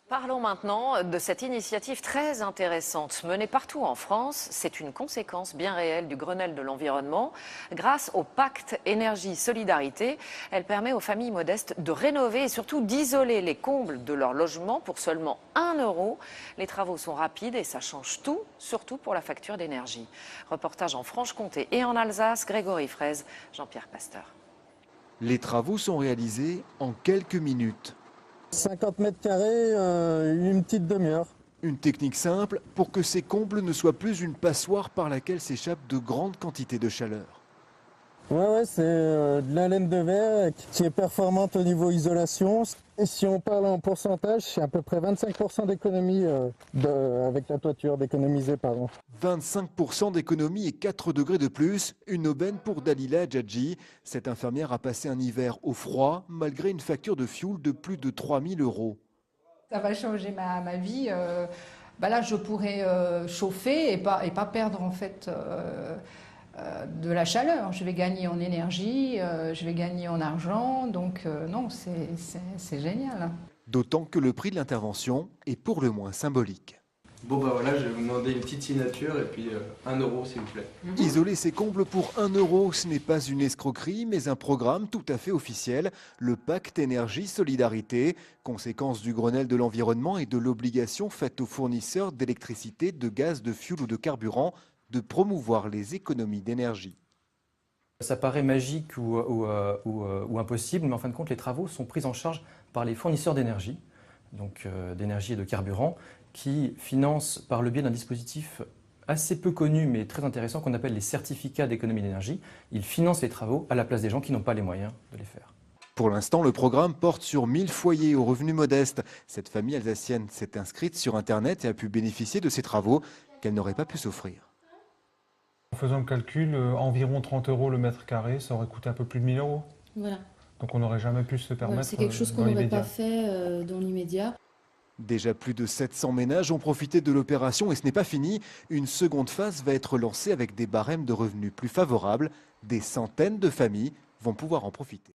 Parlons maintenant de cette initiative très intéressante menée partout en France. C'est une conséquence bien réelle du Grenelle de l'environnement. Grâce au pacte énergie-solidarité, elle permet aux familles modestes de rénover et surtout d'isoler les combles de leur logement pour seulement 1 euro. Les travaux sont rapides et ça change tout, surtout pour la facture d'énergie. Reportage en Franche-Comté et en Alsace, Grégory Fraise, Jean-Pierre Pasteur. Les travaux sont réalisés en quelques minutes. 50 mètres carrés, une petite demi-heure. Une technique simple pour que ces combles ne soient plus une passoire par laquelle s'échappent de grandes quantités de chaleur. Ouais, c'est de la laine de verre qui est performante au niveau isolation. Et si on parle en pourcentage, c'est à peu près 25% d'économie avec la toiture d'économiser par an. 25% d'économie et 4 degrés de plus, une aubaine pour Dalila Djadji. Cette infirmière a passé un hiver au froid malgré une facture de fioul de plus de 3 000 euros. Ça va changer ma vie. Là, je pourrais chauffer et pas perdre en fait de la chaleur. Je vais gagner en énergie, je vais gagner en argent. Donc non, c'est génial. D'autant que le prix de l'intervention est pour le moins symbolique. Bon voilà, je vais vous demander une petite signature et puis 1 euro s'il vous plaît. Isoler ces combles pour 1 euro, ce n'est pas une escroquerie, mais un programme tout à fait officiel, le pacte énergie-solidarité, conséquence du Grenelle de l'environnement et de l'obligation faite aux fournisseurs d'électricité, de gaz, de fioul ou de carburant de promouvoir les économies d'énergie. Ça paraît magique ou impossible, mais en fin de compte, les travaux sont pris en charge par les fournisseurs d'énergie, donc d'énergie et de carburant, qui financent par le biais d'un dispositif assez peu connu mais très intéressant qu'on appelle les certificats d'économie d'énergie. Ils financent les travaux à la place des gens qui n'ont pas les moyens de les faire. Pour l'instant, le programme porte sur 1000 foyers aux revenus modestes. Cette famille alsacienne s'est inscrite sur Internet et a pu bénéficier de ces travaux qu'elle n'aurait pas pu s'offrir. En faisant le calcul, environ 30 euros le mètre carré, ça aurait coûté un peu plus de 1000 euros. Voilà. Donc on n'aurait jamais pu se permettre. C'est quelque chose qu'on n'aurait pas fait dans l'immédiat. Déjà plus de 700 ménages ont profité de l'opération et ce n'est pas fini. Une seconde phase va être lancée avec des barèmes de revenus plus favorables. Des centaines de familles vont pouvoir en profiter.